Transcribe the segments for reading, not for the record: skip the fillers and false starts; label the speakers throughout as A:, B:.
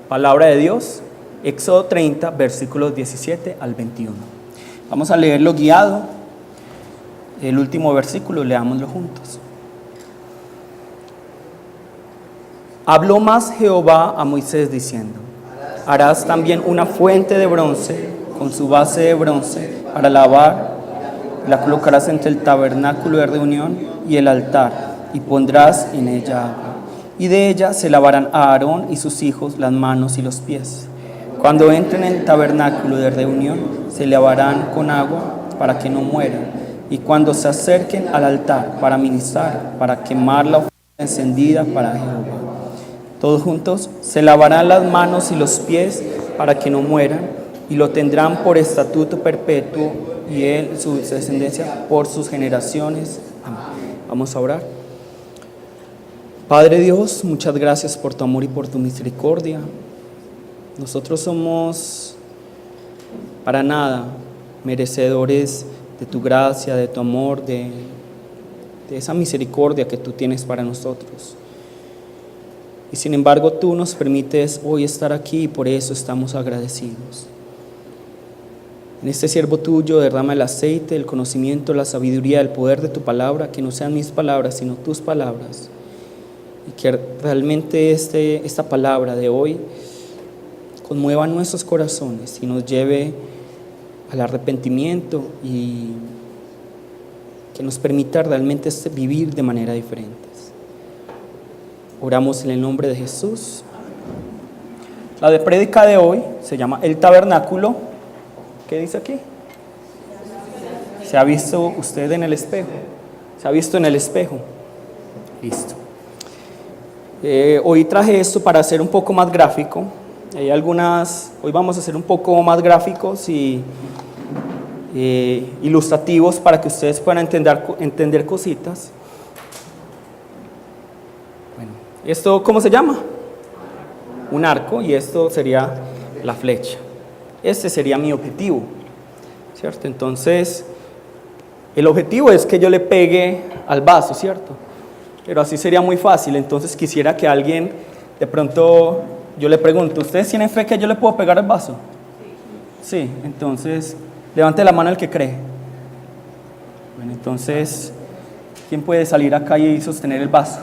A: Palabra de Dios, Éxodo 30, versículos 17 al 21. Vamos a leerlo guiado. El último versículo, leámoslo juntos. Habló más Jehová a Moisés diciendo: harás también una fuente de bronce con su base de bronce para lavar, la colocarás entre el tabernáculo de reunión y el altar, y pondrás en ella agua. Y de ella se lavarán a Aarón y sus hijos las manos y los pies. Cuando entren en el tabernáculo de reunión, se lavarán con agua para que no mueran. Y cuando se acerquen al altar para ministrar, para quemar la ofrenda encendida para Jehová, todos juntos, se lavarán las manos y los pies para que no mueran, y lo tendrán por estatuto perpetuo, y él, su descendencia, por sus generaciones. Amén. Vamos a orar. Padre Dios, muchas gracias por tu amor y por tu misericordia. Nosotros somos para nada merecedores de tu gracia, de tu amor, de esa misericordia que tú tienes para nosotros. Y sin embargo tú nos permites hoy estar aquí y por eso estamos agradecidos. En este siervo tuyo derrama el aceite, el conocimiento, la sabiduría, el poder de tu palabra, que no sean mis palabras sino tus palabras. Y que realmente esta palabra de hoy conmueva nuestros corazones y nos lleve al arrepentimiento y que nos permita realmente vivir de manera diferente. Oramos en el nombre de Jesús. La de prédica de hoy se llama El Tabernáculo. ¿Qué dice aquí? ¿Se ha visto usted en el espejo? ¿Se ha visto en el espejo? Listo. Hoy traje esto para hacer un poco más gráfico. Hoy vamos a hacer un poco más gráficos y ilustrativos para que ustedes puedan entender cositas. Bueno, ¿esto cómo se llama? Un arco, y esto sería la flecha. Este sería mi objetivo, ¿cierto? Entonces, el objetivo es que yo le pegue al vaso, ¿cierto? Pero así sería muy fácil. Entonces quisiera que alguien, de pronto, yo le pregunto: ¿ustedes tienen fe que yo le puedo pegar al vaso? Sí, entonces, levante la mano el que cree. Bueno, entonces, ¿quién puede salir acá y sostener el vaso?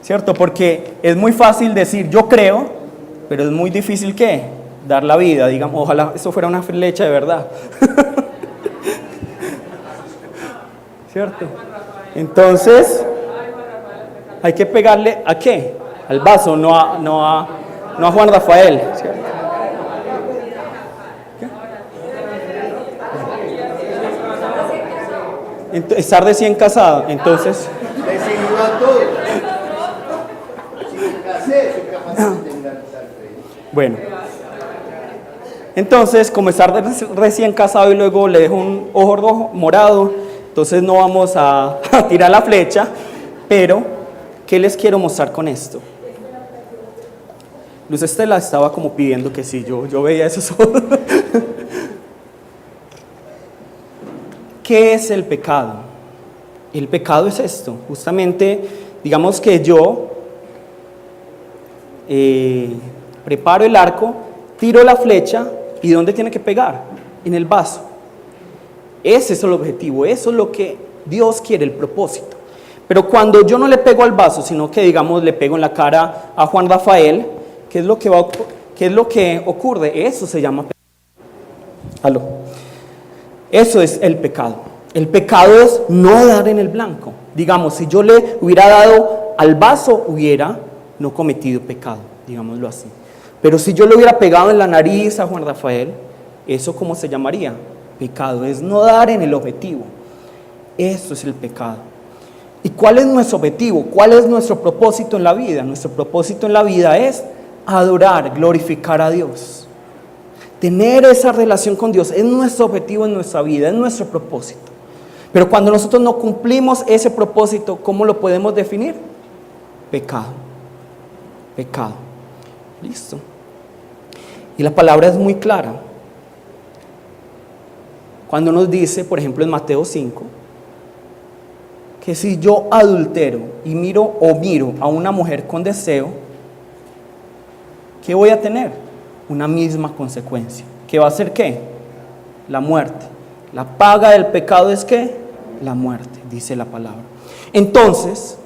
A: ¿Cierto? Porque es muy fácil decir yo creo, pero es muy difícil ¿qué? Dar la vida, digamos. Ojalá eso fuera una flecha de verdad. ¿Cierto? Entonces, hay que pegarle ¿a qué? Al vaso, no a Juan Rafael, ¿cierto? Estar recién casado, entonces. Bueno, entonces, como estar recién casado y luego le dejo un ojo rojo, morado, entonces no vamos a tirar la flecha, pero ¿qué les quiero mostrar con esto? Luz Estela estaba como pidiendo que sí, yo veía eso. ¿Qué es el pecado? El pecado es esto, justamente, digamos que yo preparo el arco, tiro la flecha, ¿y dónde tiene que pegar? En el vaso. Ese es el objetivo, eso es lo que Dios quiere, el propósito. Pero cuando yo no le pego al vaso, sino que digamos le pego en la cara a Juan Rafael, ¿qué es lo que ocurre? Eso se llama pecado. Eso es el pecado. El pecado es no dar en el blanco. Digamos, si yo le hubiera dado al vaso, hubiera no cometido pecado, digámoslo así. Pero si yo le hubiera pegado en la nariz a Juan Rafael, ¿eso cómo se llamaría? Pecado, es no dar en el objetivo. Eso es el pecado. ¿Y cuál es nuestro objetivo? ¿Cuál es nuestro propósito en la vida? Nuestro propósito en la vida es adorar, glorificar a Dios. Tener esa relación con Dios es nuestro objetivo en nuestra vida, es nuestro propósito. Pero cuando nosotros no cumplimos ese propósito, ¿cómo lo podemos definir? Pecado. Pecado. Listo. Y la palabra es muy clara. Cuando nos dice, por ejemplo, en Mateo 5, que si yo adultero y miro a una mujer con deseo, ¿qué voy a tener? Una misma consecuencia. ¿Qué va a ser qué? La muerte. La paga del pecado es ¿qué? La muerte, dice la palabra. Entonces,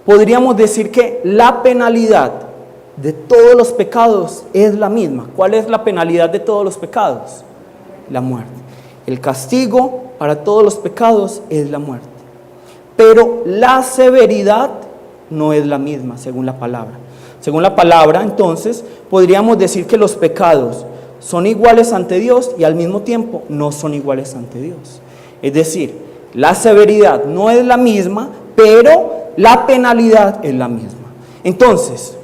A: podríamos decir que la penalidad de todos los pecados es la misma. ¿Cuál es la penalidad de todos los pecados? La muerte. El castigo para todos los pecados es la muerte. Pero la severidad no es la misma, según la palabra. Según la palabra, entonces, podríamos decir que los pecados son iguales ante Dios y al mismo tiempo no son iguales ante Dios. Es decir, la severidad no es la misma, pero la penalidad es la misma. Entonces,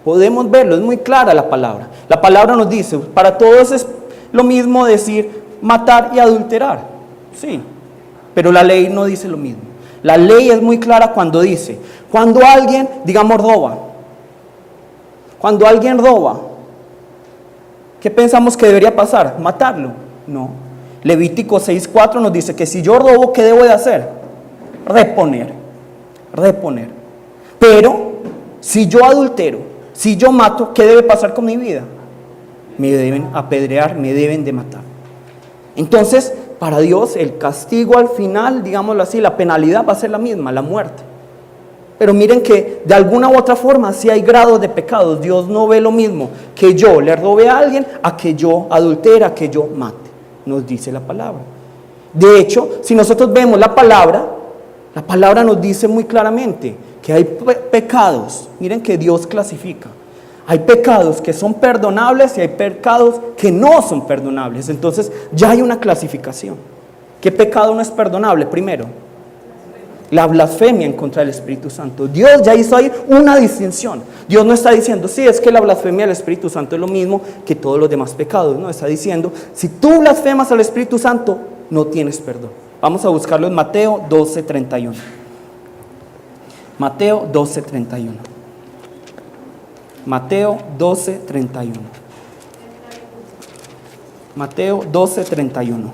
A: podemos verlo, es muy clara la palabra. La palabra nos dice, para todos es lo mismo decir matar y adulterar. Sí, pero la ley no dice lo mismo. La ley es muy clara cuando dice, cuando alguien, digamos, roba. Cuando alguien roba, ¿qué pensamos que debería pasar? ¿Matarlo? No. Levítico 6:4 nos dice que si yo robo, ¿qué debo de hacer? Reponer. Pero, si yo adultero, si yo mato, ¿qué debe pasar con mi vida? Me deben apedrear, me deben de matar. Entonces, para Dios, el castigo al final, digámoslo así, la penalidad va a ser la misma, la muerte. Pero miren que de alguna u otra forma, si hay grados de pecados, Dios no ve lo mismo que yo le robe a alguien, a que yo adultere, a que yo mate, nos dice la palabra. De hecho, si nosotros vemos la palabra nos dice muy claramente que hay pecados, miren que Dios clasifica. Hay pecados que son perdonables y hay pecados que no son perdonables. Entonces ya hay una clasificación. ¿Qué pecado no es perdonable? Primero, la blasfemia en contra del Espíritu Santo. Dios ya hizo ahí una distinción. Dios no está diciendo, sí, es que la blasfemia del Espíritu Santo es lo mismo que todos los demás pecados. No, está diciendo, si tú blasfemas al Espíritu Santo, no tienes perdón. Vamos a buscarlo en Mateo 12:31. Mateo 12:31. Mateo 12:31. Mateo 12:31.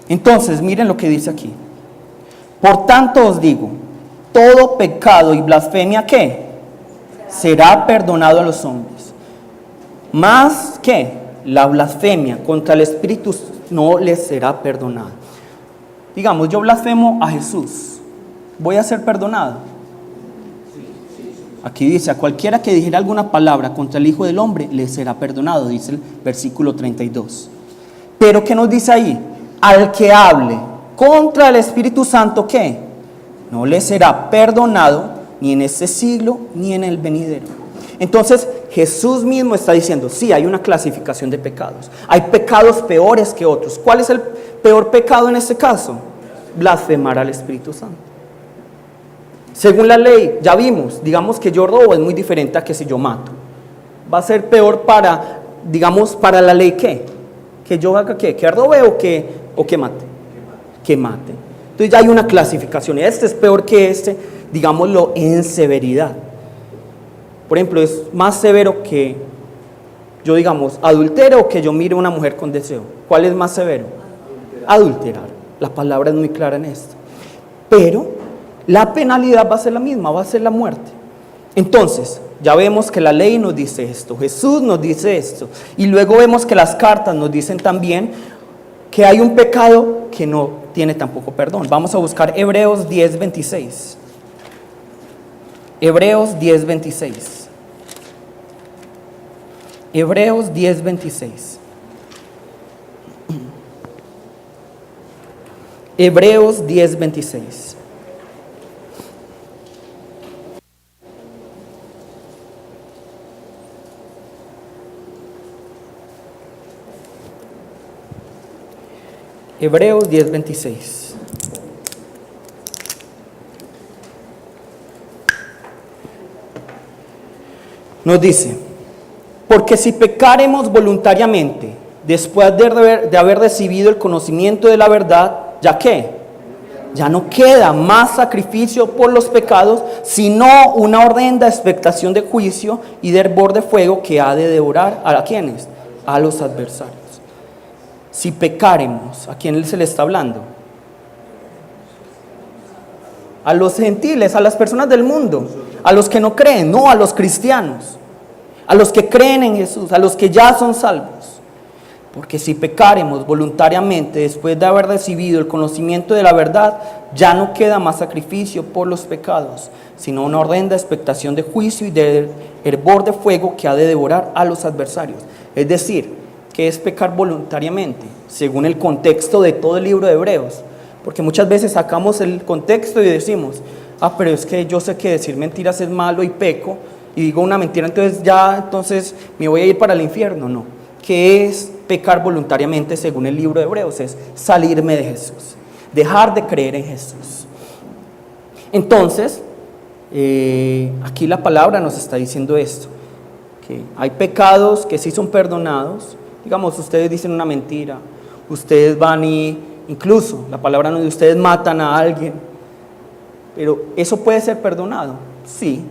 A: Entonces, miren lo que dice aquí. Por tanto os digo, todo pecado y blasfemia, ¿qué? Será perdonado a los hombres. Más que la blasfemia contra el Espíritu no les será perdonada. Digamos, yo blasfemo a Jesús, ¿voy a ser perdonado? Aquí dice, a cualquiera que dijera alguna palabra contra el Hijo del Hombre, le será perdonado, dice el versículo 32. Pero ¿qué nos dice ahí? Al que hable contra el Espíritu Santo, ¿qué? No le será perdonado ni en este siglo ni en el venidero. Entonces Jesús mismo está diciendo, sí, hay una clasificación de pecados. Hay pecados peores que otros. ¿Cuál es el peor pecado en este caso? Blasfemar al Espíritu Santo. Según la ley, ya vimos, digamos que yo robo es muy diferente a que si yo mato. Va a ser peor para, digamos, para la ley ¿qué? Que yo haga ¿qué? ¿Que robe o que mate? Que mate. Entonces ya hay una clasificación. Este es peor que este, digámoslo, en severidad. Por ejemplo, es más severo que yo, digamos, adultero o que yo mire a una mujer con deseo. ¿Cuál es más severo? Adulterar. La palabra es muy clara en esto. Pero la penalidad va a ser la misma, va a ser la muerte. Entonces, ya vemos que la ley nos dice esto, Jesús nos dice esto, y luego vemos que las cartas nos dicen también que hay un pecado que no tiene tampoco perdón. Vamos a buscar Hebreos 10:26. Hebreos 10:26. Hebreos 10:26. Hebreos 10:26. Hebreos 10:26. Nos dice, porque si pecaremos voluntariamente, después de haber recibido el conocimiento de la verdad, ¿ya qué? Ya no queda más sacrificio por los pecados, sino una horrenda expectación de juicio y de hervor de fuego que ha de devorar ¿a quiénes? A los adversarios. Si pecaremos, ¿a quién se le está hablando? A los gentiles, a las personas del mundo, a los que no creen, no, a los cristianos, a los que creen en Jesús, a los que ya son salvos. Porque si pecaremos voluntariamente después de haber recibido el conocimiento de la verdad, ya no queda más sacrificio por los pecados, sino una horrenda expectación de juicio y de hervor de fuego que ha de devorar a los adversarios. Es decir, ¿qué es pecar voluntariamente? Según el contexto de todo el libro de Hebreos. Porque muchas veces sacamos el contexto y decimos, pero es que yo sé que decir mentiras es malo y peco, y digo una mentira, entonces me voy a ir para el infierno. No. ¿Qué es pecar voluntariamente según el libro de Hebreos? Es salirme de Jesús, dejar de creer en Jesús. Entonces, aquí la palabra nos está diciendo esto, que hay pecados que sí son perdonados. Digamos, ustedes dicen una mentira, ustedes van y, incluso, la palabra nos dice, ustedes matan a alguien, pero ¿eso puede ser perdonado? Sí.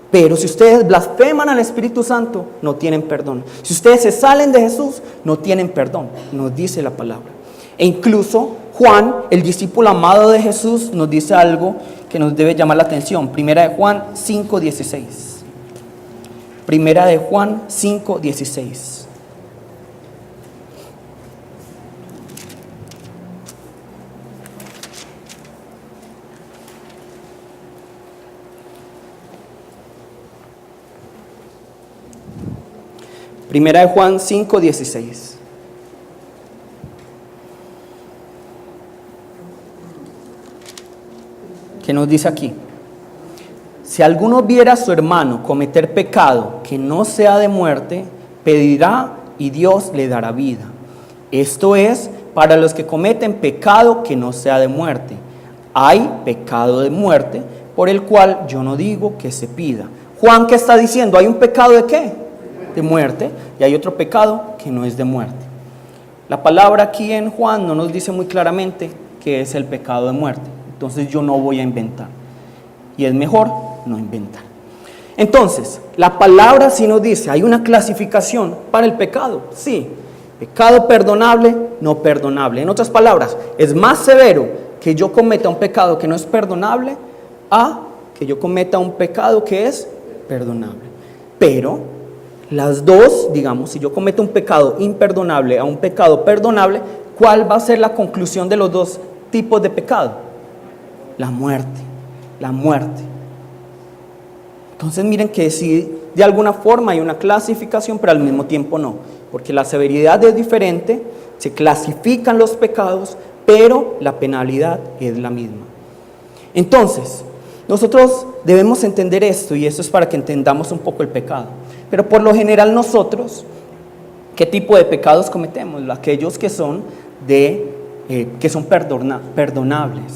A: Pero si ustedes blasfeman al Espíritu Santo, no tienen perdón. Si ustedes se salen de Jesús, no tienen perdón, nos dice la palabra. E incluso Juan, el discípulo amado de Jesús, nos dice algo que nos debe llamar la atención. Primera de Juan 5:16. Primera de Juan 5:16. Primera de Juan 5:16. ¿Qué nos dice aquí? Si alguno viera a su hermano cometer pecado que no sea de muerte, pedirá y Dios le dará vida. Esto es para los que cometen pecado que no sea de muerte. Hay pecado de muerte por el cual yo no digo que se pida. Juan, ¿qué está diciendo? ¿Hay un pecado de qué? De muerte, y hay otro pecado que no es de muerte. La palabra aquí en Juan no nos dice muy claramente qué es el pecado de muerte, entonces yo no voy a inventar, y es mejor no inventar. Entonces, la palabra sí nos dice, hay una clasificación para el pecado, sí, pecado perdonable, no perdonable. En otras palabras, es más severo que yo cometa un pecado que no es perdonable a que yo cometa un pecado que es perdonable. Pero las dos, digamos, si yo cometo un pecado imperdonable a un pecado perdonable, ¿cuál va a ser la conclusión de los dos tipos de pecado? La muerte, la muerte. Entonces miren que sí, de alguna forma hay una clasificación, pero al mismo tiempo no, porque la severidad es diferente, se clasifican los pecados, pero la penalidad es la misma. Entonces, nosotros debemos entender esto, y eso es para que entendamos un poco el pecado. Pero por lo general nosotros, ¿qué tipo de pecados cometemos? Aquellos que son perdonables,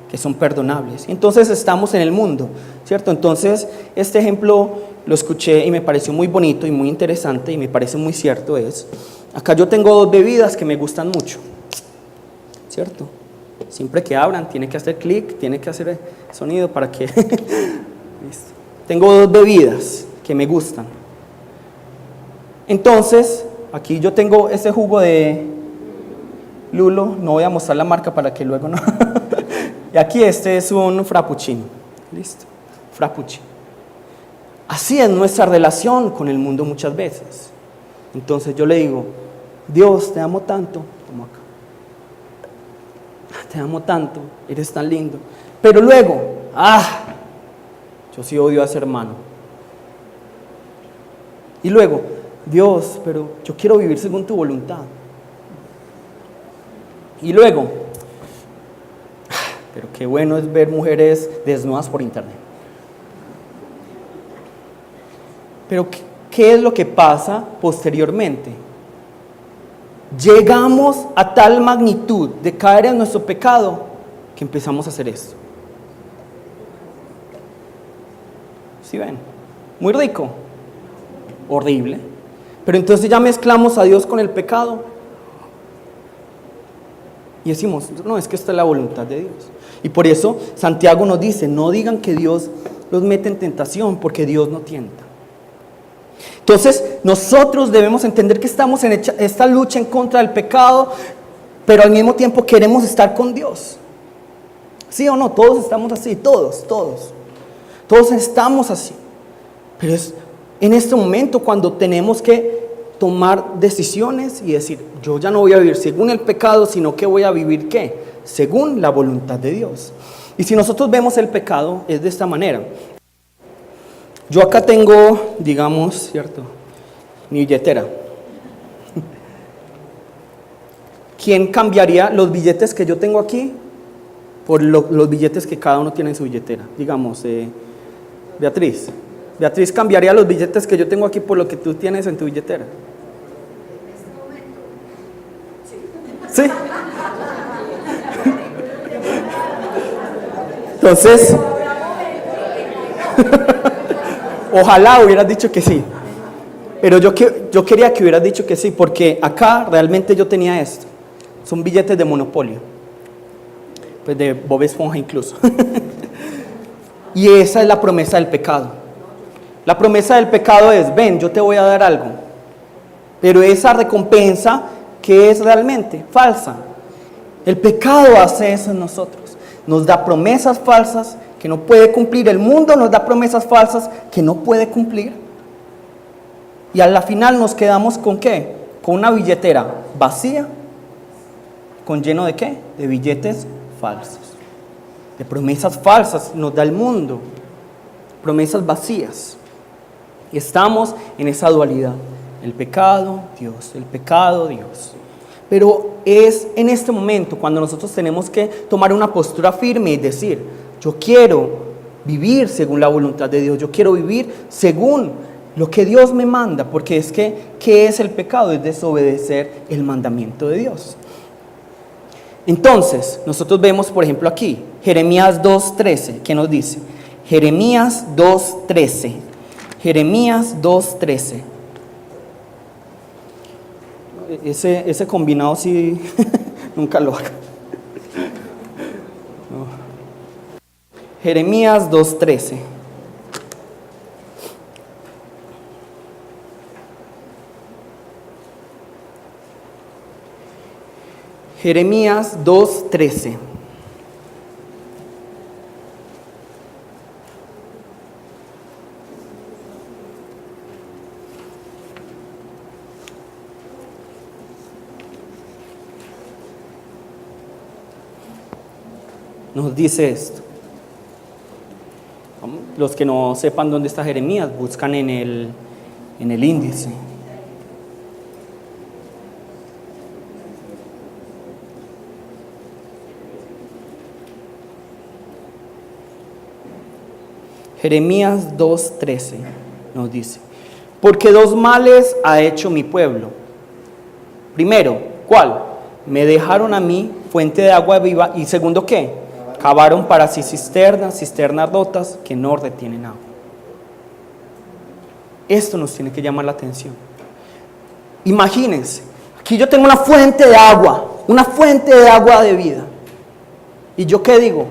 A: que son perdonables. Entonces estamos en el mundo, ¿cierto? Entonces este ejemplo lo escuché y me pareció muy bonito y muy interesante y me parece muy cierto. Acá yo tengo dos bebidas que me gustan mucho, ¿cierto? Siempre que abran tiene que hacer clic, tiene que hacer sonido para que... Listo. Tengo dos bebidas que me gustan. Entonces, aquí yo tengo ese jugo de Lulo, no voy a mostrar la marca para que luego no. Y aquí este es un frappuccino. Listo, frappuccino. Así es nuestra relación con el mundo muchas veces. Entonces yo le digo, Dios, te amo tanto, como acá. Te amo tanto, eres tan lindo. Pero luego, yo sí odio a ese hermano. Y luego, Dios, pero yo quiero vivir según tu voluntad. Y luego, pero qué bueno es ver mujeres desnudas por internet. Pero ¿qué es lo que pasa posteriormente? Llegamos a tal magnitud de caer en nuestro pecado que empezamos a hacer esto. ¿Sí ven? Muy rico, horrible. Pero entonces ya mezclamos a Dios con el pecado. Y decimos, no, es que esta es la voluntad de Dios. Y por eso Santiago nos dice, no digan que Dios los mete en tentación, porque Dios no tienta. Entonces, nosotros debemos entender que estamos en esta lucha en contra del pecado, pero al mismo tiempo queremos estar con Dios. ¿Sí o no? Todos estamos así, todos estamos así. Pero es en este momento cuando tenemos que tomar decisiones y decir, yo ya no voy a vivir según el pecado, sino que voy a vivir ¿qué? Según la voluntad de Dios. Y si nosotros vemos el pecado, es de esta manera. Yo acá tengo, digamos, ¿cierto?, mi billetera. ¿Quién cambiaría los billetes que yo tengo aquí por los billetes que cada uno tiene en su billetera? Digamos, Beatriz. Beatriz cambiaría los billetes que yo tengo aquí por lo que tú tienes en tu billetera. ¿Sí? Entonces, ojalá hubieras dicho que sí. Pero yo quería que hubieras dicho que sí, porque acá realmente yo tenía esto. Son billetes de Monopolio. Pues de Bob Esponja incluso. Y esa es la promesa del pecado. La promesa del pecado es, ven, yo te voy a dar algo. Pero esa recompensa, ¿qué es realmente? Falsa. El pecado hace eso en nosotros. Nos da promesas falsas que no puede cumplir. El mundo nos da promesas falsas que no puede cumplir. Y a la final nos quedamos ¿con qué? Con una billetera vacía. ¿Con lleno de qué? De billetes falsos. De promesas falsas nos da el mundo. Promesas vacías. Y estamos en esa dualidad. El pecado, Dios. El pecado, Dios. Pero es en este momento cuando nosotros tenemos que tomar una postura firme y decir, yo quiero vivir según la voluntad de Dios. Yo quiero vivir según lo que Dios me manda. Porque es que, ¿qué es el pecado? Es desobedecer el mandamiento de Dios. Entonces, nosotros vemos, por ejemplo, aquí, Jeremías 2:13, ¿qué nos dice? Jeremías 2:13. Jeremías 2:13. Ese combinado sí, nunca lo haga. No. Jeremías 2:13. Jeremías 2:13. Nos dice esto. Los que no sepan dónde está Jeremías, buscan en el índice. Jeremías 2:13 nos dice, porque dos males ha hecho mi pueblo. Primero, ¿cuál? Me dejaron a mí fuente de agua viva. Y segundo, ¿qué? Cavaron para sí cisternas rotas que no retienen agua. Esto nos tiene que llamar la atención. Imagínense, aquí yo tengo una fuente de agua de vida. ¿Y yo qué digo?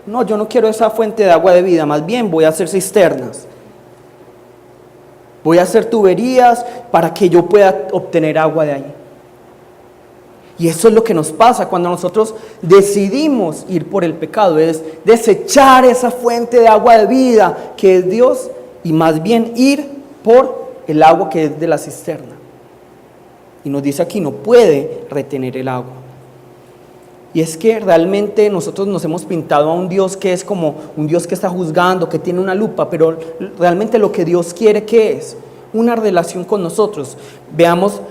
A: No, yo no quiero esa fuente de agua de vida, más bien voy a hacer cisternas. Voy a hacer tuberías para que yo pueda obtener agua de ahí. Y eso es lo que nos pasa cuando nosotros decidimos ir por el pecado, es desechar esa fuente de agua de vida que es Dios y más bien ir por el agua que es de la cisterna. Y nos dice aquí, no puede retener el agua. Y es que realmente nosotros nos hemos pintado a un Dios que es como un Dios que está juzgando, que tiene una lupa, pero realmente lo que Dios quiere, ¿qué es? Una relación con nosotros. Veamos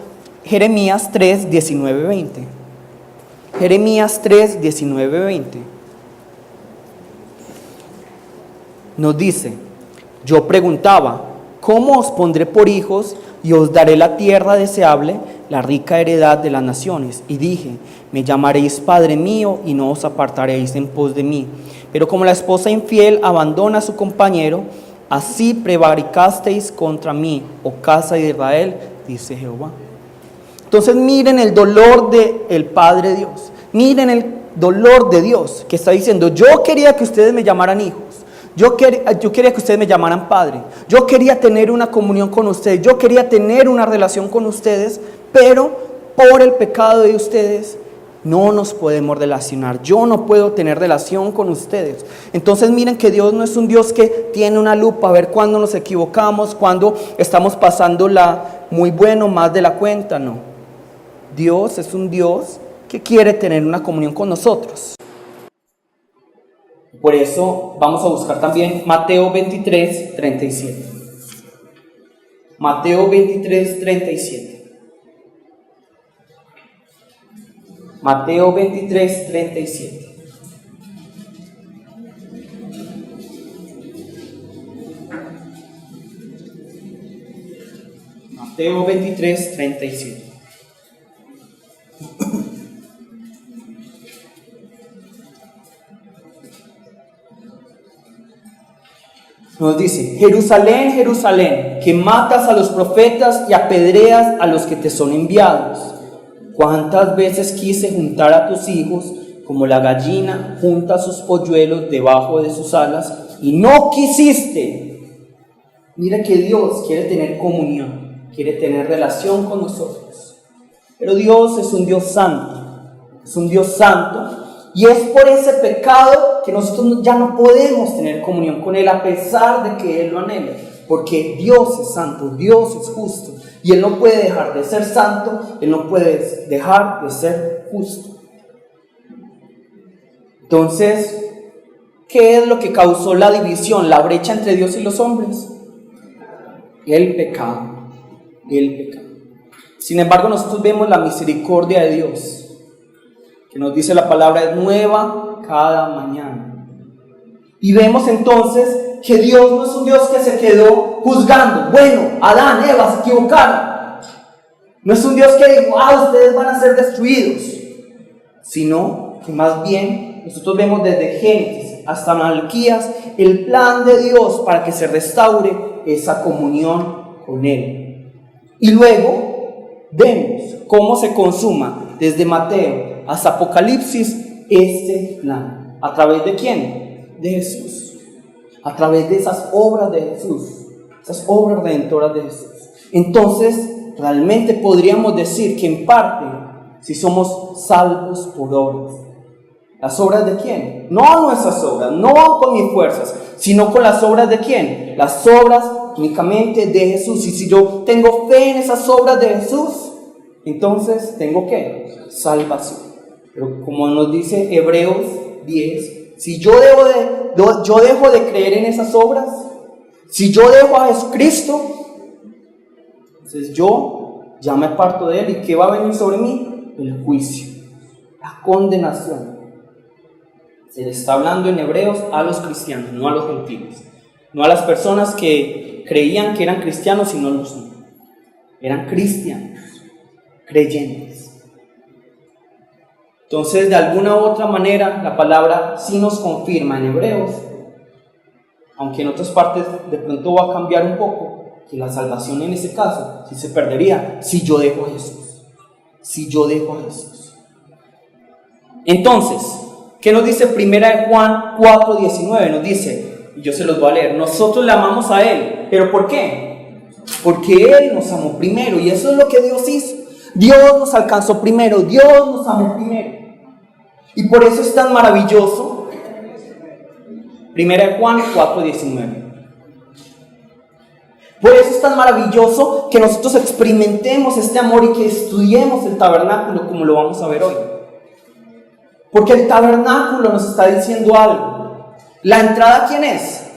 A: Jeremías 3, 19, 20. Jeremías 3, 19, 20. Nos dice, yo preguntaba, ¿cómo os pondré por hijos y os daré la tierra deseable, la rica heredad de las naciones? Y dije, me llamaréis Padre mío y no os apartaréis en pos de mí. Pero como la esposa infiel abandona a su compañero, así prevaricasteis contra mí, oh casa de Israel, dice Jehová. Entonces miren el dolor del Padre Dios. Miren el dolor de Dios que está diciendo: yo quería que ustedes me llamaran hijos. Yo quería que ustedes me llamaran padre. Yo quería tener una comunión con ustedes. Yo quería tener una relación con ustedes. Pero por el pecado de ustedes no nos podemos relacionar. Yo no puedo tener relación con ustedes. Entonces miren que Dios no es un Dios que tiene una lupa a ver cuándo nos equivocamos, cuándo estamos pasándola muy bueno, más de la cuenta. No. Dios es un Dios que quiere tener una comunión con nosotros. Por eso vamos a buscar también Mateo 23, 37. Mateo 23, 37. Mateo 23, 37. Mateo 23, 37. Nos dice: Jerusalén, Jerusalén, que matas a los profetas y apedreas a los que te son enviados. ¿Cuántas veces quise juntar a tus hijos como la gallina junta sus polluelos debajo de sus alas y no quisiste? Mira que Dios quiere tener comunión, quiere tener relación con nosotros. Pero Dios es un Dios santo, es un Dios santo. Y es por ese pecado que nosotros ya no podemos tener comunión con Él, a pesar de que Él lo anhela. Porque Dios es santo, Dios es justo. Y Él no puede dejar de ser santo, Él no puede dejar de ser justo. Entonces, ¿qué es lo que causó la división, la brecha entre Dios y los hombres? El pecado, el pecado. Sin embargo, nosotros vemos la misericordia de Dios, que nos dice la palabra: es nueva cada mañana. Y vemos entonces que Dios no es un Dios que se quedó juzgando. Bueno, Adán, Eva se equivocaron. No es un Dios que dijo: ustedes van a ser destruidos. Sino que más bien nosotros vemos desde Génesis hasta Malaquías el plan de Dios para que se restaure esa comunión con Él. Y luego vemos cómo se consuma desde Mateo hasta Apocalipsis este plan. ¿A través de quién? De Jesús. A través de esas obras de Jesús, esas obras redentoras de Jesús. Entonces, realmente podríamos decir que en parte, si somos salvos por obras. ¿Las obras de quién? No nuestras obras, no con mis fuerzas, sino con las obras de quién? Las obras únicamente de Jesús. Y si yo tengo fe en esas obras de Jesús, entonces tengo ¿qué? Salvación. Pero como nos dice Hebreos 10, si yo dejo de creer en esas obras, si yo dejo a Jesucristo, entonces yo ya me aparto de Él. ¿Y qué va a venir sobre mí? El juicio, la condenación. Se le está hablando en Hebreos a los cristianos, no a los gentiles, no a las personas que creían que eran cristianos y no lo son. Eran cristianos, creyentes. Entonces, de alguna u otra manera, la palabra sí nos confirma en Hebreos, aunque en otras partes de pronto va a cambiar un poco, que la salvación en ese caso sí se perdería si yo dejo a Jesús. Si yo dejo a Jesús. Entonces, ¿qué nos dice 1 Juan 4:19? Nos dice, y yo se los voy a leer: nosotros le amamos a Él. ¿Pero por qué? Porque Él nos amó primero, y eso es lo que Dios hizo. Dios nos alcanzó primero, Dios nos amó primero. Y por eso es tan maravilloso 1 Juan 4:19. Por eso es tan maravilloso que nosotros experimentemos este amor y que estudiemos el tabernáculo como lo vamos a ver hoy. Porque el tabernáculo nos está diciendo algo. ¿La entrada quién es?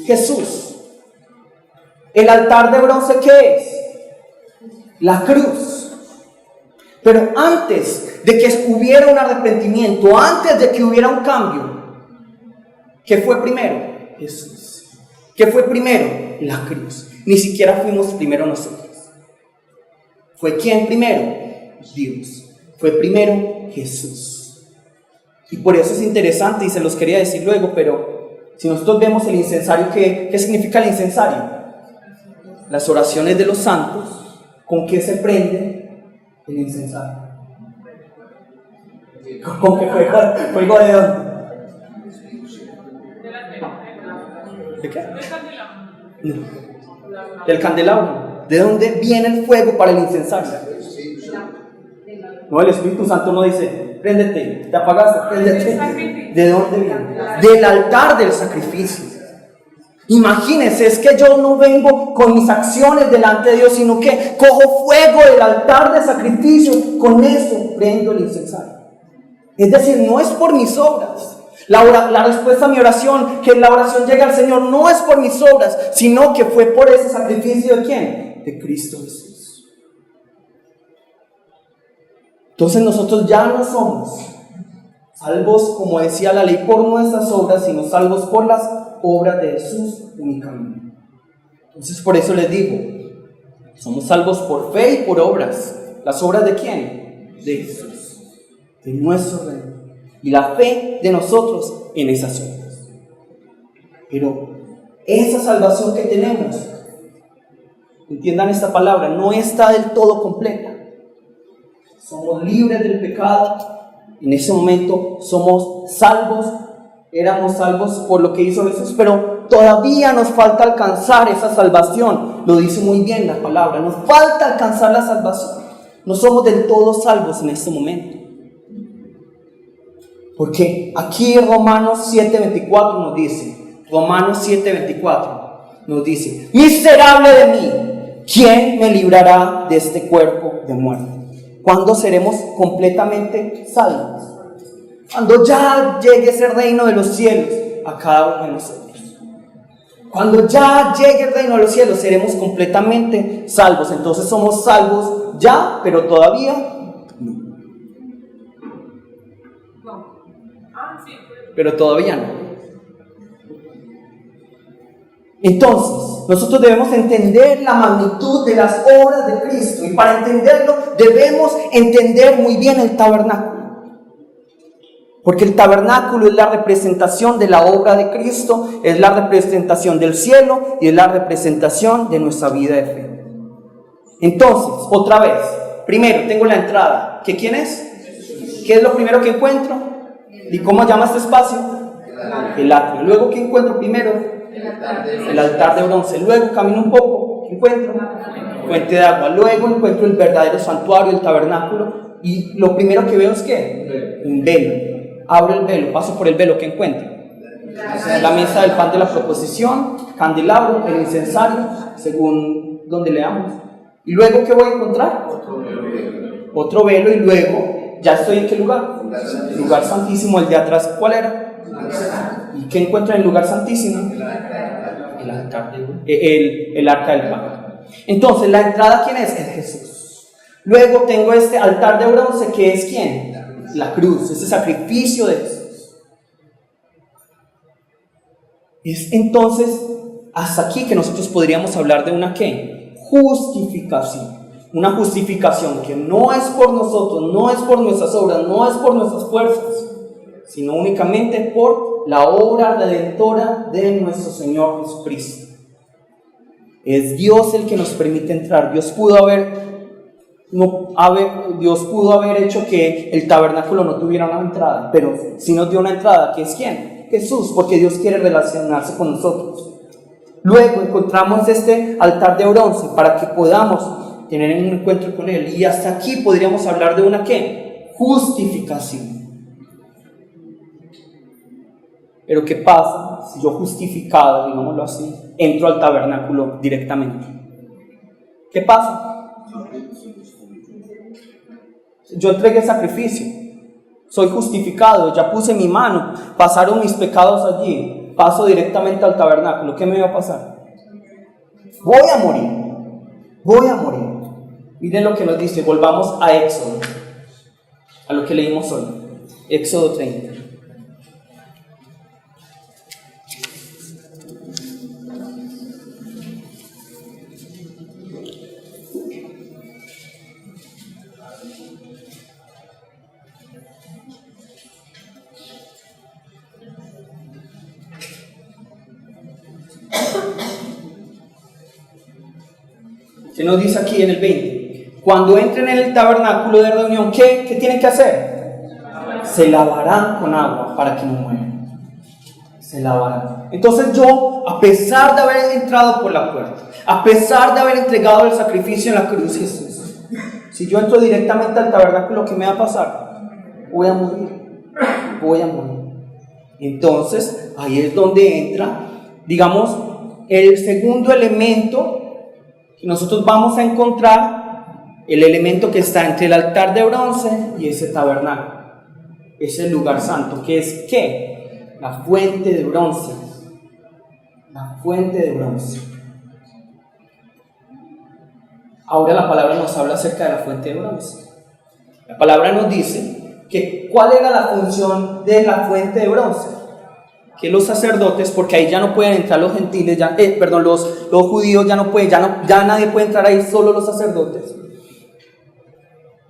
A: Jesús. ¿El altar de bronce qué es? La cruz. Pero antes de que hubiera un arrepentimiento, antes de que hubiera un cambio, ¿qué fue primero? Jesús. ¿Qué fue primero? La cruz. Ni siquiera fuimos primero nosotros. ¿Fue quién primero? Dios. Fue primero Jesús. Y por eso es interesante, y se los quería decir luego, pero si nosotros vemos el incensario, ¿qué significa el incensario? Las oraciones de los santos. ¿Con qué se prende el incensario? ¿Con qué fuego? ¿Fuego de dónde? ¿De qué? No. Del candelabro. ¿De dónde viene el fuego para el incensario? No, el Espíritu Santo no dice, préndete, te apagaste, préndete. ¿De dónde viene? Del altar del sacrificio. Imagínense, es que yo no vengo con mis acciones delante de Dios, sino que cojo fuego del altar de sacrificio, con eso prendo el incensario. Es decir, no es por mis obras. La respuesta a mi oración, que la oración llega al Señor, no es por mis obras, sino que fue por ese sacrificio de ¿quién? De Cristo Jesús. Entonces nosotros ya no somos salvos, como decía la ley, por nuestras obras, sino salvos por las obras de Jesús únicamente. Entonces por eso les digo, somos salvos por fe y por obras. ¿Las obras de quién? De Jesús, de nuestro reino, y la fe de nosotros en esas obras. Pero esa salvación que tenemos, entiendan esta palabra, no está del todo completa. Somos libres del pecado. En ese momento somos salvos, éramos salvos por lo que hizo Jesús, pero todavía nos falta alcanzar esa salvación. Lo dice muy bien la palabra, nos falta alcanzar la salvación. No somos del todo salvos en este momento. Porque aquí Romanos 7:24 nos dice, miserable de mí, ¿quién me librará de este cuerpo de muerte? ¿Cuándo seremos completamente salvos? Cuando ya llegue ese reino de los cielos a cada uno de nosotros. Cuando ya llegue el reino de los cielos seremos completamente salvos. Entonces somos salvos ya, pero todavía no. Pero todavía no. Entonces, nosotros debemos entender la magnitud de las obras de Cristo, y para entenderlo debemos entender muy bien el tabernáculo. Porque el tabernáculo es la representación de la obra de Cristo, es la representación del cielo y es la representación de nuestra vida de fe. Entonces, otra vez, primero tengo la entrada. ¿Que quién es? ¿Qué es lo primero que encuentro? ¿Y cómo llama este espacio? El atrio. Luego, ¿qué encuentro primero? El altar de bronce. Luego camino un poco, ¿qué encuentro? Fuente de agua. Luego encuentro el verdadero santuario, el tabernáculo. Y lo primero que veo es ¿qué? Un velo. Abro el velo, paso por el velo, ¿qué encuentro? La mesa del pan de la proposición, candelabro, el incensario, según donde leamos. Y luego, ¿qué voy a encontrar? Otro velo. Y luego, ¿ya estoy en qué lugar? El lugar santísimo, el de atrás, ¿cuál era? ¿Y qué encuentro en el lugar santísimo? El arca del pan. Entonces, ¿la entrada quién es? Es Jesús. Luego tengo este altar de bronce, que es ¿quién? La cruz, ese sacrificio de Jesús. Es entonces hasta aquí que nosotros podríamos hablar de una ¿qué? Justificación. Una justificación que no es por nosotros, no es por nuestras obras, no es por nuestras fuerzas, sino únicamente por la obra redentora de nuestro Señor Jesucristo. Es Dios el que nos permite entrar. Dios pudo haber hecho que el tabernáculo no tuviera una entrada, pero sí nos dio una entrada, que es ¿quién? Jesús, porque Dios quiere relacionarse con nosotros. Luego encontramos este altar de bronce para que podamos tener un encuentro con Él, y hasta aquí podríamos hablar de una ¿qué? Justificación. Pero ¿qué pasa si yo justificado, digámoslo así, entro al tabernáculo directamente? ¿Qué pasa? Yo entregué sacrificio, soy justificado, ya puse mi mano, pasaron mis pecados allí, paso directamente al tabernáculo. ¿Qué me va a pasar? Voy a morir. Miren lo que nos dice, volvamos a Éxodo, a lo que leímos hoy, Éxodo 30. ¿Qué nos dice aquí en el 20? Cuando entren en el tabernáculo de reunión, ¿qué tienen que hacer? se lavarán con agua para que no mueran. Se lavarán. Entonces yo, a pesar de haber entrado por la puerta, a pesar de haber entregado el sacrificio en la cruz Jesús, si yo entro directamente al tabernáculo, ¿qué me va a pasar? Voy a morir. Voy a morir. Entonces, ahí es donde entra, digamos, el segundo elemento que nosotros vamos a encontrar, el elemento que está entre el altar de bronce y ese tabernáculo, ese lugar santo, que es ¿qué? La fuente de bronce. La fuente de bronce. Ahora la palabra nos habla acerca de la fuente de bronce. La palabra nos dice que ¿cuál era la función de la fuente de bronce? Que los sacerdotes, porque ahí ya no pueden entrar los gentiles, los judíos ya no pueden, ya nadie puede entrar ahí, solo los sacerdotes.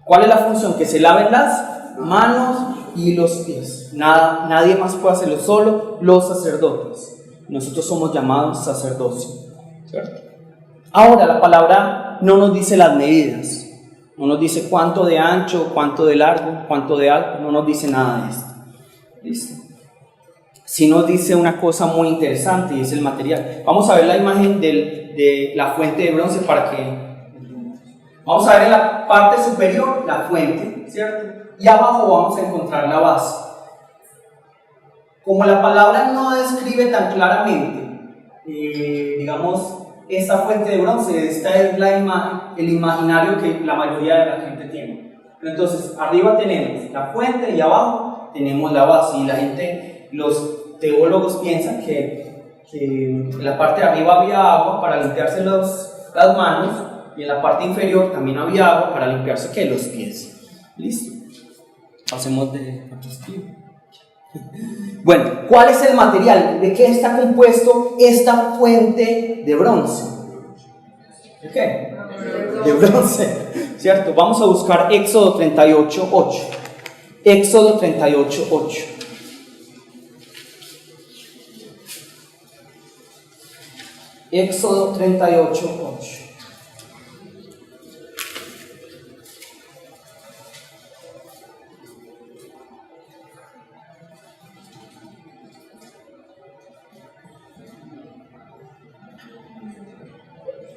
A: ¿Cuál es la función? Que se laven las manos y los pies. Nadie más puede hacerlo, solo los sacerdotes. Nosotros somos llamados sacerdocio, ¿cierto? Ahora la palabra no nos dice las medidas, no nos dice cuánto de ancho, cuánto de largo, cuánto de alto, no nos dice nada de esto. ¿Listo? Sí nos dice una cosa muy interesante y es el material. Vamos a ver la imagen de la fuente de bronce para que... Vamos a ver en la parte superior la fuente, ¿cierto? Y abajo vamos a encontrar la base. Como la palabra no describe tan claramente, digamos, esta fuente de bronce, esta es la imagen, el imaginario que la mayoría de la gente tiene. Entonces, arriba tenemos la fuente y abajo tenemos la base. Y la gente, los teólogos piensan que en la parte de arriba había agua para limpiarse las manos y en la parte inferior también había agua para limpiarse ¿qué? Los pies. ¿Listo? Pasemos de perspectiva. Bueno, ¿cuál es el material? ¿De qué está compuesto esta fuente de bronce? ¿De qué? De bronce, ¿cierto? Vamos a buscar Éxodo 38:8. Éxodo 38:8. Éxodo 38:8.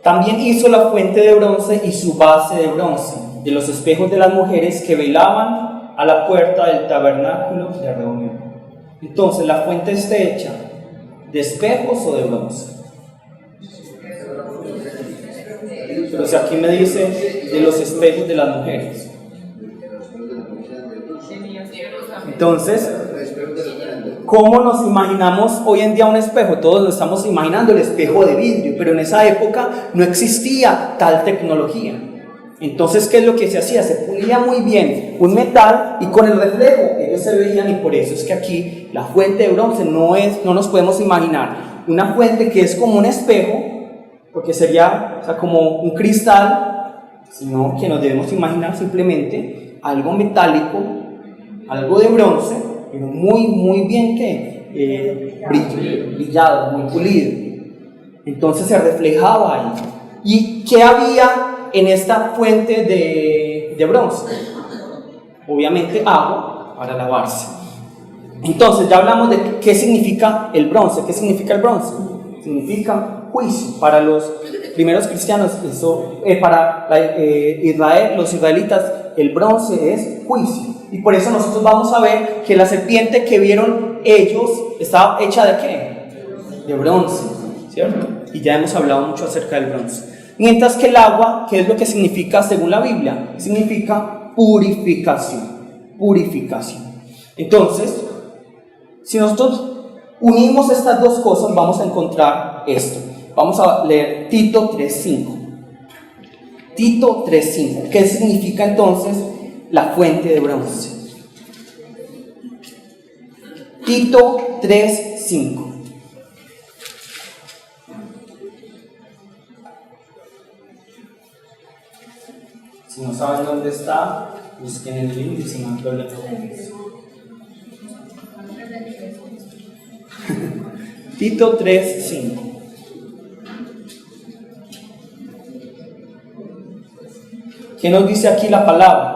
A: También hizo la fuente de bronce y su base de bronce, de los espejos de las mujeres que velaban a la puerta del tabernáculo de reunión. Entonces, ¿la fuente está hecha de espejos o de bronce? Pero si aquí me dice de los espejos de las mujeres. Entonces, ¿cómo nos imaginamos hoy en día un espejo? Todos nos estamos imaginando el espejo de vidrio, pero en esa época no existía tal tecnología. Entonces, ¿qué es lo que se hacía? Se pulía muy bien un metal y con el reflejo ellos se veían, y por eso es que aquí la fuente de bronce no nos podemos imaginar una fuente que es como un espejo, porque sería como un cristal, sino que nos debemos imaginar simplemente algo metálico, algo de bronce, pero muy bien brillado, muy pulido. Entonces se reflejaba ahí. ¿Y qué había en esta fuente de bronce? Obviamente agua para lavarse. Entonces ya hablamos de qué significa el bronce. ¿Qué significa el bronce? Significa juicio. Para los primeros cristianos, para Israel, los israelitas, el bronce es juicio. Y por eso nosotros vamos a ver que la serpiente que vieron ellos estaba hecha ¿de qué? De bronce, ¿cierto? Y ya hemos hablado mucho acerca del bronce. Mientras que el agua, ¿qué es lo que significa según la Biblia? Significa purificación. Purificación. Entonces, si nosotros unimos estas dos cosas, vamos a encontrar esto. Vamos a leer Tito 3:5. Tito 3:5. ¿Qué significa entonces la fuente de bronce? Tito 3:5. Si no saben dónde está, busquen el link y si no hay problema. Tito 3:5. ¿Qué nos dice aquí la palabra?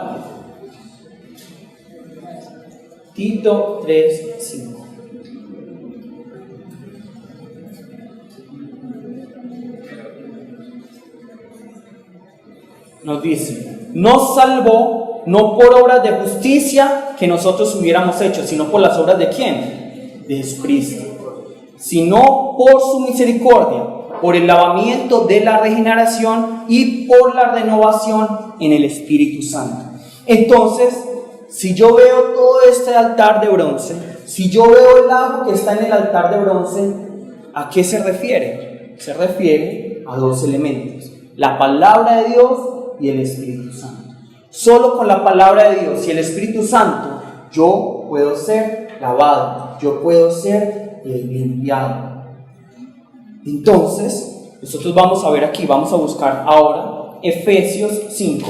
A: Tito 3:5. Nos dice, nos salvó no por obras de justicia que nosotros hubiéramos hecho, sino por las obras de ¿quién? De Jesucristo. Sino por su misericordia, por el lavamiento de la regeneración y por la renovación en el Espíritu Santo. Entonces, si yo veo todo este altar de bronce, si yo veo el lago que está en el altar de bronce, ¿a qué se refiere? Se refiere a dos elementos: la palabra de Dios y el Espíritu Santo. Solo con la palabra de Dios y el Espíritu Santo yo puedo ser lavado, yo puedo ser limpiado. Entonces, nosotros vamos a ver aquí, vamos a buscar ahora Efesios 5,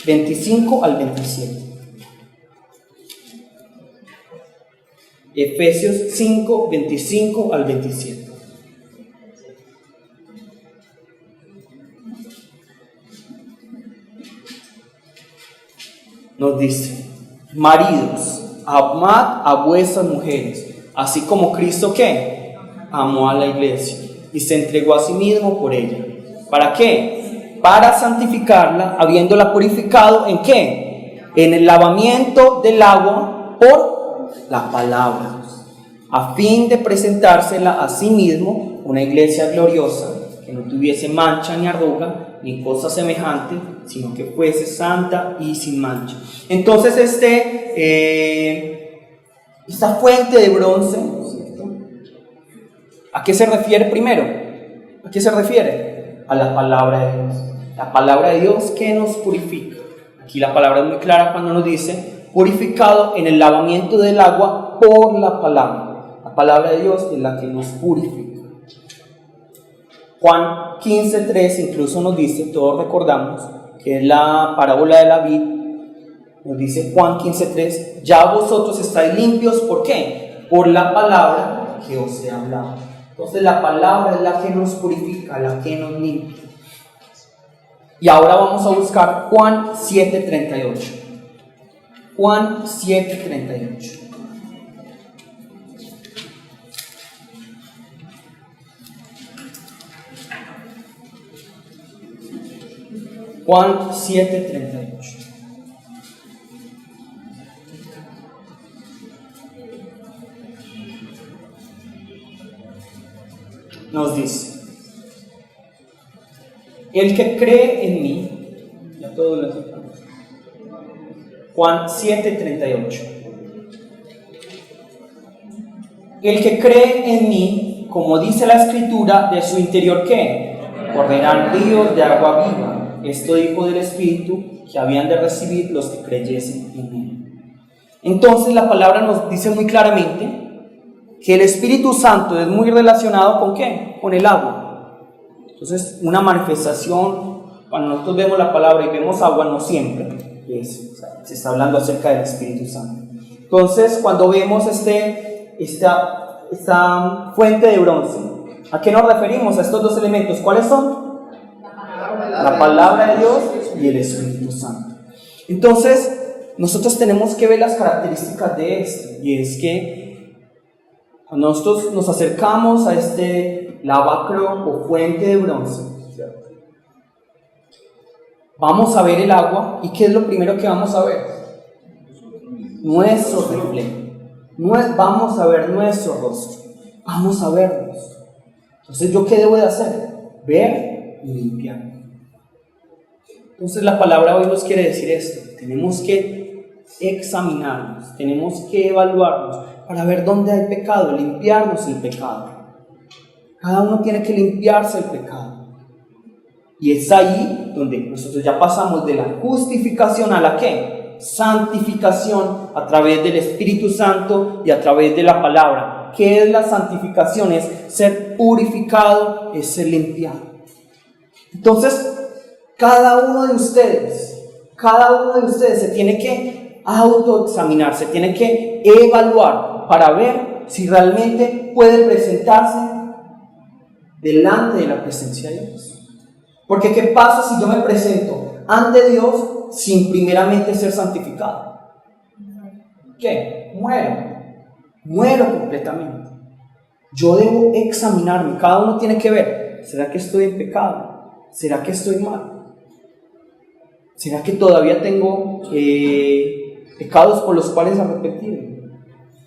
A: 25 al 27. Efesios 5, 25 al 27. Nos dice: maridos, amad a vuestras mujeres, así como Cristo ¿qué? Amó a la iglesia y se entregó a sí mismo por ella. ¿Para qué? Para santificarla, habiéndola purificado ¿en qué? En el lavamiento del agua por la palabra, a fin de presentársela a sí mismo una iglesia gloriosa, que no tuviese mancha ni arruga ni cosa semejante, sino que fuese santa y sin mancha. Entonces esta fuente de bronce, ¿cierto? ¿A qué se refiere primero? ¿A qué se refiere? A la palabra de Dios. La palabra de Dios que nos purifica. Aquí la palabra es muy clara cuando nos dice purificado en el lavamiento del agua por la palabra. La palabra de Dios es la que nos purifica. Juan 15:3 incluso nos dice, todos recordamos, que es la parábola de la vid. Nos dice Juan 15:3, ya vosotros estáis limpios, ¿por qué? Por la palabra que os he hablado. Entonces la palabra es la que nos purifica, la que nos limpia. Y ahora vamos a buscar Juan 7:38. Juan 7:38. Juan 7:38. Nos dice: el que cree en mí, ya todo lo citamos. Juan 7:38. El que cree en mí, como dice la Escritura, de su interior ¿qué? Correrán ríos de agua viva. Esto dijo del Espíritu que habían de recibir los que creyesen en él. Entonces la palabra nos dice muy claramente que el Espíritu Santo es muy relacionado ¿con qué? Con el agua. Entonces una manifestación, cuando nosotros vemos la palabra y vemos agua, no siempre se está hablando acerca del Espíritu Santo. Entonces cuando vemos esta fuente de bronce, ¿a qué nos referimos? A estos dos elementos. ¿Cuáles son? La palabra de Dios y el Espíritu Santo. Entonces, nosotros tenemos que ver las características de esto, y es que cuando nosotros nos acercamos a este lavacro o fuente de bronce, ¿cierto? Vamos a ver el agua, y ¿qué es lo primero que vamos a ver? Nuestro reflejo. Vamos a ver nuestro rostro, vamos a vernos. Entonces, ¿yo qué debo de hacer? Ver y limpiar. Entonces la palabra hoy nos quiere decir esto: tenemos que examinarnos, tenemos que evaluarnos para ver dónde hay pecado, limpiarnos el pecado. Cada uno tiene que limpiarse el pecado. Y es ahí donde nosotros ya pasamos de la justificación a la ¿qué? Santificación, a través del Espíritu Santo y a través de la palabra. ¿Qué es la santificación? Es ser purificado, es ser limpiado. Entonces, cada uno de ustedes se tiene que autoexaminar, se tiene que evaluar para ver si realmente puede presentarse delante de la presencia de Dios. Porque ¿qué pasa si yo me presento ante Dios sin primeramente ser santificado? ¿Qué? Muero completamente. Yo debo examinarme, cada uno tiene que ver, ¿será que estoy en pecado? ¿Será que estoy mal? ¿Será que todavía tengo pecados por los cuales arrepentirme?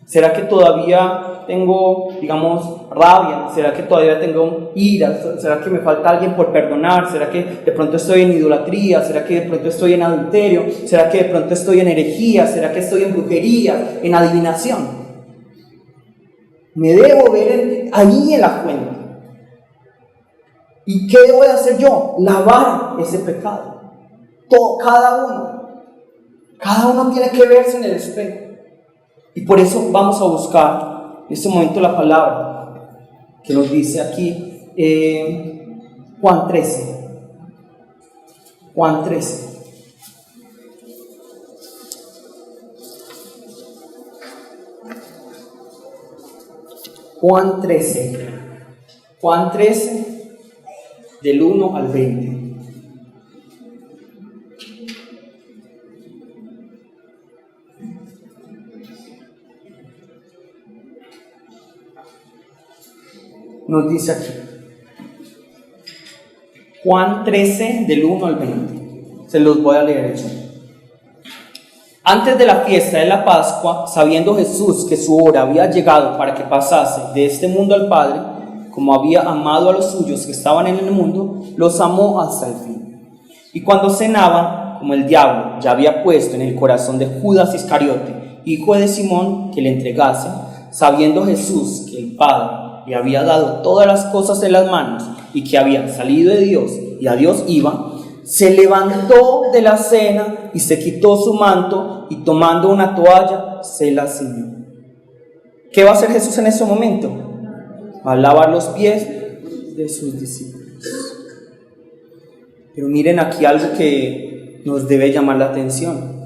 A: ¿Será que todavía tengo, digamos, rabia? ¿Será que todavía tengo ira? ¿Será que me falta alguien por perdonar? ¿Será que de pronto estoy en idolatría? ¿Será que de pronto estoy en adulterio? ¿Será que de pronto estoy en herejía? ¿Será que estoy en brujería? ¿En adivinación? Me debo ver ahí en la fuente. ¿Y qué debo de hacer yo? Lavar ese pecado. Cada uno tiene que verse en el espejo. Y por eso vamos a buscar en este momento la palabra que nos dice aquí Juan 13. Juan 13. Juan 13. Juan 13, del 1 al 20. Nos dice aquí, Juan 13, del 1 al 20. Se los voy a leer eso. Antes de la fiesta de la Pascua, sabiendo Jesús que su hora había llegado para que pasase de este mundo al Padre, como había amado a los suyos que estaban en el mundo, los amó hasta el fin. Y cuando cenaban, como el diablo ya había puesto en el corazón de Judas Iscariote, hijo de Simón, que le entregase, sabiendo Jesús que el Padre le había dado todas las cosas en las manos y que había salido de Dios y a Dios iba, se levantó de la cena y se quitó su manto y tomando una toalla se la ciñó. ¿Qué va a hacer Jesús en ese momento? Va a lavar los pies de sus discípulos. Pero miren aquí algo que nos debe llamar la atención.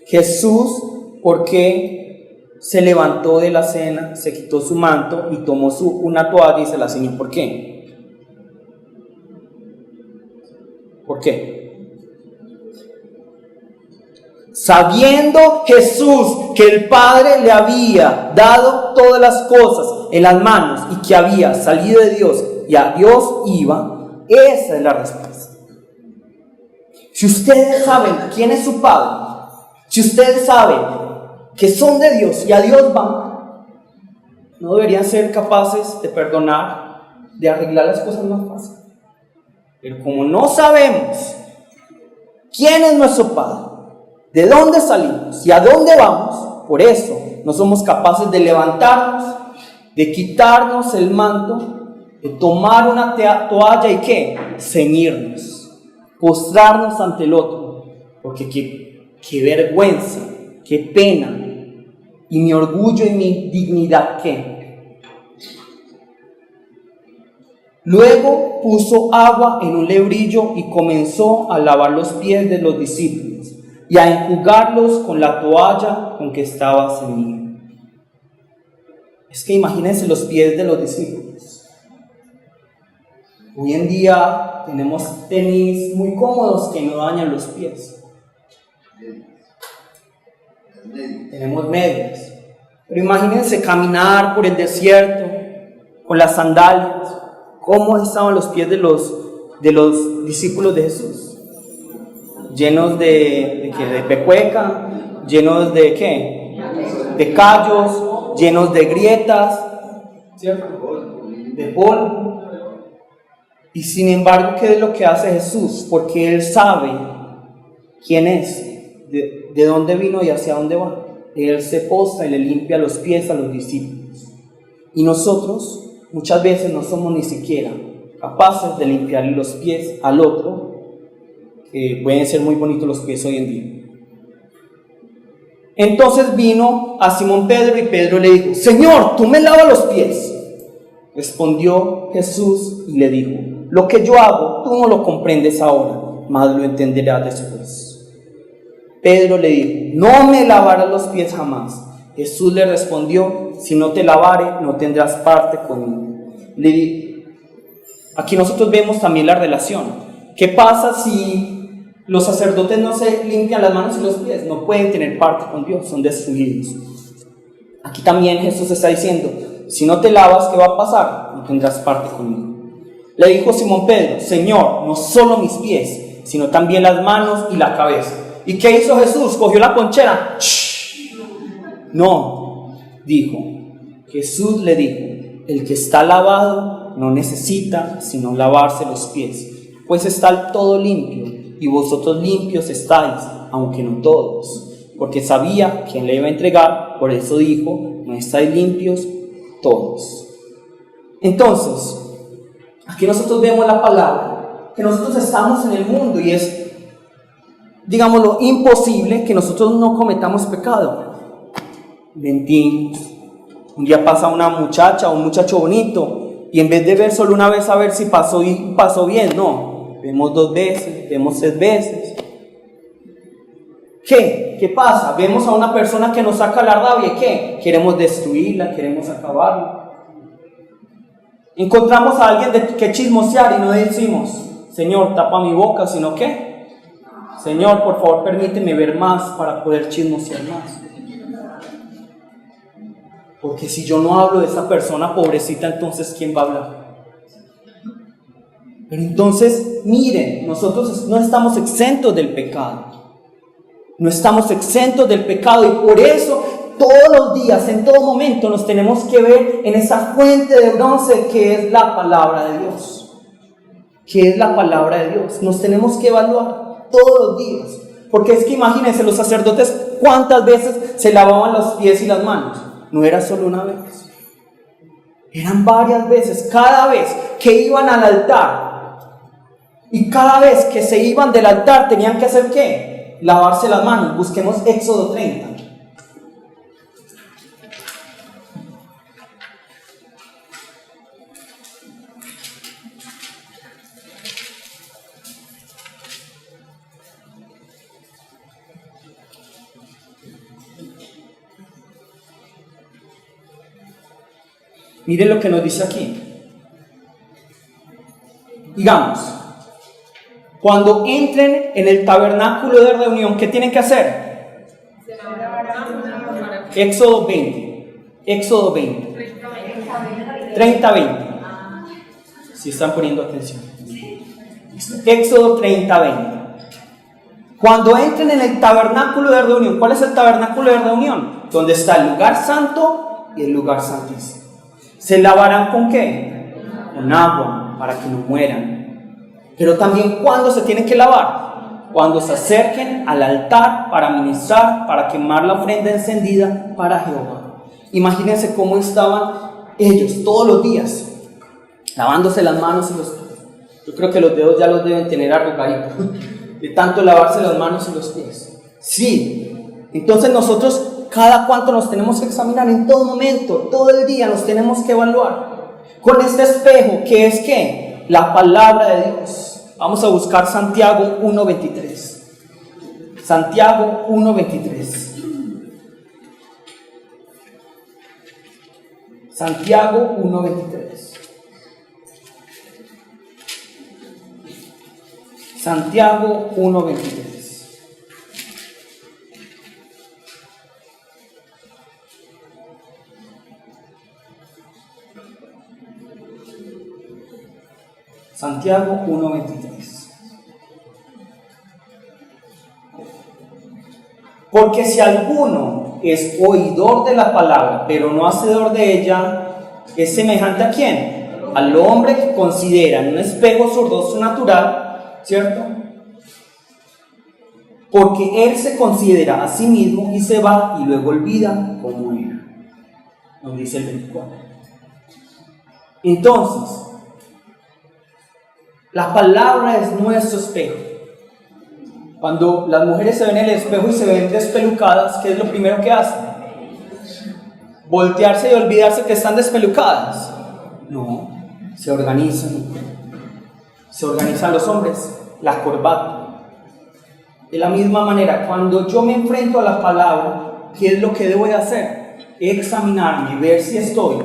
A: Jesús, ¿por qué se levantó de la cena, se quitó su manto y tomó una toalla y se la ciñó? ¿Por qué? ¿Por qué? Sabiendo Jesús que el Padre le había dado todas las cosas en las manos y que había salido de Dios y a Dios iba, esa es la respuesta. Si ustedes saben quién es su Padre, si ustedes saben que son de Dios y a Dios van, ¿no deberían ser capaces de perdonar, de arreglar las cosas más fácil? Pero como no sabemos quién es nuestro Padre, de dónde salimos y a dónde vamos, por eso no somos capaces de levantarnos, de quitarnos el manto, de tomar una toalla y ¿qué? Ceñirnos, postrarnos ante el otro, porque qué vergüenza, qué pena, y mi orgullo y mi dignidad, ¿qué? Luego puso agua en un lebrillo y comenzó a lavar los pies de los discípulos y a enjugarlos con la toalla con que estaba ceñido. Es que imagínense los pies de los discípulos. Hoy en día tenemos tenis muy cómodos que no dañan los pies. Tenemos medias. Pero imagínense caminar por el desierto con las sandalias. ¿Cómo estaban los pies de los discípulos de Jesús? Llenos de pecueca, llenos de ¿qué? De callos, llenos de grietas, ¿cierto? De polvo. Y sin embargo, ¿qué es lo que hace Jesús? Porque Él sabe quién es, de dónde vino y hacia dónde va. Él se postra y le limpia los pies a los discípulos. Y nosotros muchas veces no somos ni siquiera capaces de limpiarle los pies al otro, que pueden ser muy bonitos los pies hoy en día. Entonces vino a Simón Pedro y Pedro le dijo: Señor, ¿tú me lavas los pies? Respondió Jesús y le dijo: lo que yo hago tú no lo comprendes ahora, mas lo entenderás después. Pedro le dijo: no me lavarás los pies jamás. Jesús le respondió: si no te lavare, no tendrás parte conmigo. Aquí nosotros vemos también la relación. ¿Qué pasa si Los sacerdotes no se limpian las manos y los pies, no pueden tener parte con Dios, son destruidos. Aquí también Jesús está diciendo, si no te lavas, ¿qué va a pasar? No tendrás parte conmigo. Le dijo Simón Pedro, Señor, no solo mis pies, sino también las manos y la cabeza. ¿Y qué hizo Jesús? Cogió la ponchera. ¡Shh! No, dijo. Jesús le dijo, el que está lavado no necesita sino lavarse los pies, pues está todo limpio, y vosotros limpios estáis, aunque no todos. Porque sabía quién le iba a entregar, por eso dijo, no estáis limpios todos. Entonces, aquí nosotros vemos la palabra, que nosotros estamos en el mundo y es, digámoslo, imposible que nosotros no cometamos pecado. Mentimos. Un día pasa una muchacha o un muchacho bonito y en vez de ver solo una vez a ver si pasó bien, no, vemos 2 veces, vemos 3 veces. ¿Qué pasa? Vemos a una persona que nos saca la rabia, ¿qué? Queremos destruirla, queremos acabarla. Encontramos a alguien que chismosear y no decimos, Señor, tapa mi boca, sino ¿qué? Señor, por favor, permíteme ver más para poder chismosear más. Porque si yo no hablo de esa persona pobrecita, entonces ¿quién va a hablar? Pero entonces, miren, nosotros no estamos exentos del pecado. No estamos exentos del pecado y por eso todos los días, en todo momento, nos tenemos que ver en esa fuente de bronce que es la palabra de Dios. Que es la palabra de Dios. Nos tenemos que evaluar todos los días. Porque es que imagínense, los sacerdotes, ¿cuántas veces se lavaban los pies y las manos? No era solo una vez. Eran varias veces. Cada vez que iban al altar y cada vez que se iban del altar tenían que hacer ¿qué? Lavarse las manos. Busquemos Éxodo 30. Miren lo que nos dice aquí. Digamos, cuando entren en el tabernáculo de reunión, ¿qué tienen que hacer? Éxodo 20. Éxodo 20. 30-20. Si están poniendo atención. Éxodo 30-20. Cuando entren en el tabernáculo de reunión, ¿cuál es el tabernáculo de reunión? Donde está el lugar santo y el lugar santísimo. ¿Se lavarán con qué? Con agua, para que no mueran. Pero también, ¿cuándo se tienen que lavar? Cuando se acerquen al altar para ministrar, para quemar la ofrenda encendida para Jehová. Imagínense cómo estaban ellos todos los días, lavándose las manos y los pies. Yo creo que los dedos ya los deben tener arrugaditos, de tanto lavarse las manos y los pies. Sí, entonces nosotros cada cuánto nos tenemos que examinar en todo momento, todo el día nos tenemos que evaluar con este espejo que es ¿qué? La palabra de Dios. Vamos a buscar Santiago 1:23. Santiago 1:23. Santiago 1:23. Santiago 1:23. Santiago 1:23. Porque si alguno es oidor de la palabra, pero no hacedor de ella, es semejante ¿a quién? Al hombre que considera en un espejo su rostro natural, ¿cierto? Porque él se considera a sí mismo y se va y luego olvida cómo era. Nos dice el 24. Entonces, la palabra es nuestro espejo. Cuando las mujeres se ven en el espejo y se ven despelucadas, ¿qué es lo primero que hacen? Voltearse y olvidarse que están despelucadas. No, se organizan. Se organizan los hombres, la corbata. De la misma manera, cuando yo me enfrento a la palabra, ¿qué es lo que debo de hacer? Examinarme, ver si estoy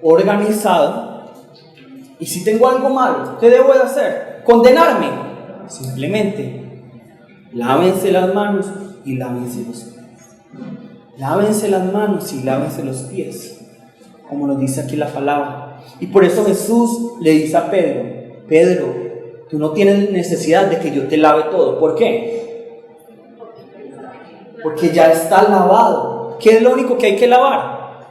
A: organizado. Y si tengo algo malo, ¿qué debo de hacer? ¿Condenarme? Simplemente Lávense las manos y lávense los pies. Lávense las manos y lávense los pies, como nos dice aquí la palabra. Y por eso Jesús le dice a Pedro: Pedro, tú no tienes necesidad de que yo te lave todo. ¿Por qué? Porque ya está lavado. ¿Qué es lo único que hay que lavar?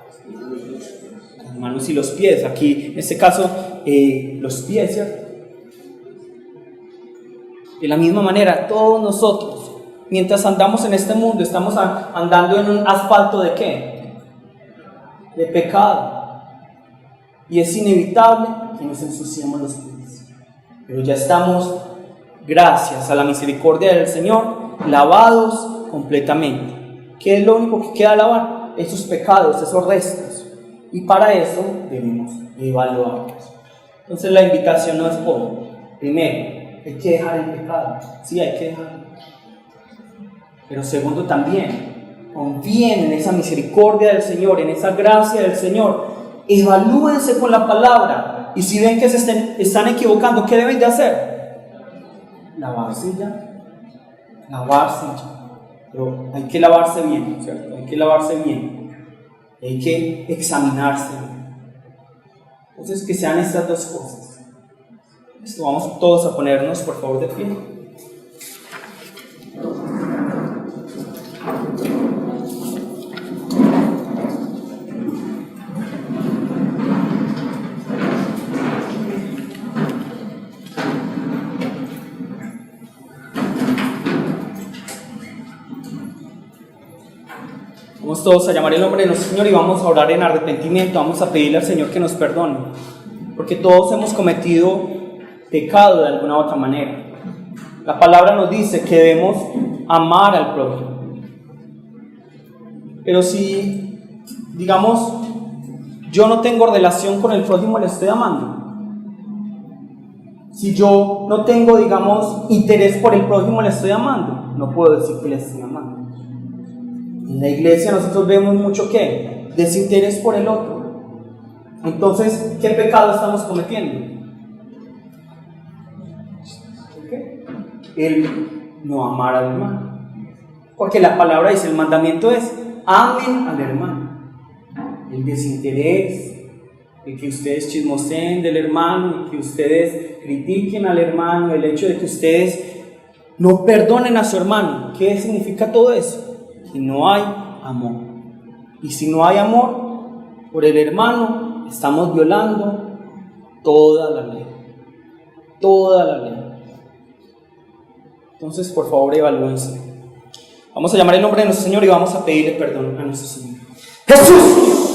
A: Las manos y los pies. Aquí, en este caso, los pies, ¿cierto? De la misma manera, todos nosotros, mientras andamos en este mundo, estamos andando en un asfalto ¿de qué? De pecado. Y es inevitable que nos ensuciemos los pies. Pero ya estamos, gracias a la misericordia del Señor, lavados completamente. ¿Qué es lo único que queda lavar? Esos pecados, esos restos. Y para eso debemos evaluarlos. Entonces la invitación no es por, primero, hay que dejar el pecado. Sí, hay que dejarlo. Pero segundo, también confíen en esa misericordia del Señor, en esa gracia del Señor. Evalúense con la palabra. Y si ven que se están equivocando, ¿qué deben de hacer? Lavarse ya. Lavarse ya. Pero hay que lavarse bien, ¿cierto? Hay que lavarse bien. Hay que examinarse bien. Entonces, que sean estas dos cosas. Esto, vamos todos a ponernos, por favor, de pie. Vamos todos a llamar el nombre de nuestro Señor y vamos a orar en arrepentimiento. Vamos a pedirle al Señor que nos perdone, porque todos hemos cometido pecado de alguna u otra manera. La palabra nos dice que debemos amar al prójimo. Pero si, digamos, yo no tengo relación con el prójimo, ¿le estoy amando? Si yo no tengo, digamos, interés por el prójimo, ¿le estoy amando? No puedo decir que le estoy amando. En la iglesia nosotros vemos mucho ¿qué? Desinterés por el otro. Entonces, ¿qué pecado estamos cometiendo? El no amar al hermano. Porque la palabra dice, el mandamiento es: amen al hermano. El desinterés, de que ustedes chismoseen del hermano, de que ustedes critiquen al hermano, el hecho de que ustedes no perdonen a su hermano. ¿Qué significa todo eso? Que no hay amor. Y si no hay amor por el hermano, estamos violando toda la ley. Toda la ley. Entonces, por favor, evalúense. Vamos a llamar el nombre de nuestro Señor y vamos a pedirle perdón a nuestro Señor. ¡Jesús!